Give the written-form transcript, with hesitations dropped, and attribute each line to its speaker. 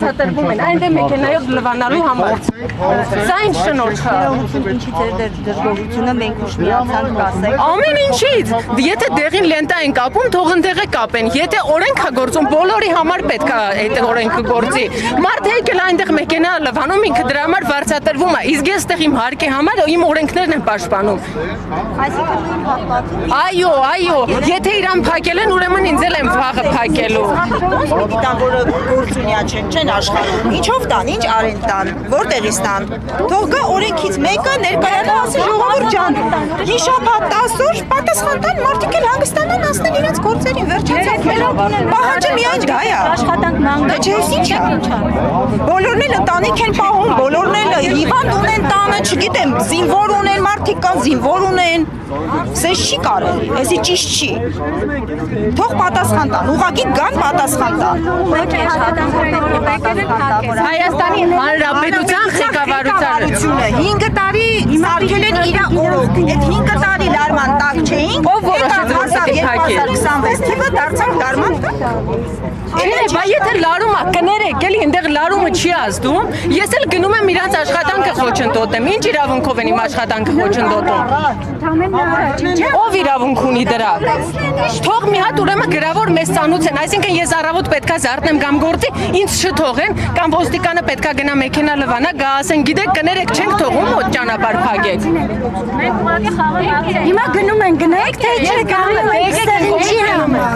Speaker 1: վարձատրվում են այնտեղ մեքենայով լվանալու համար։ Սա ինչ շնորհք է։
Speaker 2: Ինչի ձեր դժգոհությունը մենք ուշ միացանք կասենք։
Speaker 1: Ամեն ինչից։ Եթե դեղին լենտա են կապում, թող ընդեղը կապեն։ Եթե օրենք է գործում, բոլորի համար պետք է այդ օրենքը գործի։ Մարդը եկել այնտեղ մեքենա լվանում, ինքը դրա համար վարձատրվում է։ Իսկ ես այդտեղ իմ հարկի համար իմ օրենքներն եմ պաշտպանում։
Speaker 2: Այսինքն հատվածում
Speaker 1: Այո, եթե իրան փակել են, ուրեմն ինձ էլ են վաղը փակելու։
Speaker 2: Պիտի տան, որը գործունյա չեն աշխարհում։ Ինչով տան, ինչ արեն տան, որտեղից տան։ Թող գա օրենքից մեկը ներկայանա ասի ժողովուրդ ջան, հիշապատ ասոր պատասխան տան, մարդիկ էլ հանգստանան ասեն իրենց գործերին վերջացած։ Պահանջը միայն դա է։
Speaker 3: Աշխատանք մանկ։
Speaker 2: Չէ, ի՞նչ է։ Բոլորն էլ ընտանիք են պահում, բոլորն էլ հիվանդ ունեն տանը, չգիտեմ, զինվոր ունեն, մարդիկ կան, զինվոր ունեն։ Սենց չի կարելի, էսի ճիշտ չի։ Թող պատասխան տան, ուղղակի գան պատասխան տան։
Speaker 1: Հայաստանի Հանրապետության ղեկավարությունը
Speaker 2: 5 տարի սարքել են իր օրոք, այդ 5 տարի լարման տակ չէին,
Speaker 1: ով որոշեց որ պետք է փակել։
Speaker 2: 2026 թիվը դարձավ լարման տակ։
Speaker 1: Բա եթե լարումը կներեք, էլի այնտեղ լարումը չի ազդում, ես էլ գնում եմ իրանց աշխատանքը խոչընդոտեմ, ինչ իրավունքով են իմ աշխատանքը խոչընդոտում։ Ով իրավունք ունի դրա։ Թող մի հատ ուրեմն գրավոր մեզ ծանուցեն, այսինքն ես առավոտ պետքա զարթնեմ կամ գործի, ինձ չթողեն, կամ ոստիկանը պետքա գնա մեքենա լվանա, գա ասեն, գիտեք, կներեք, չենք թողում մոտ ճանապարհ փակեք։
Speaker 3: Հիմա գնում են գնայք, թե չեք գնում եք ինչի համար։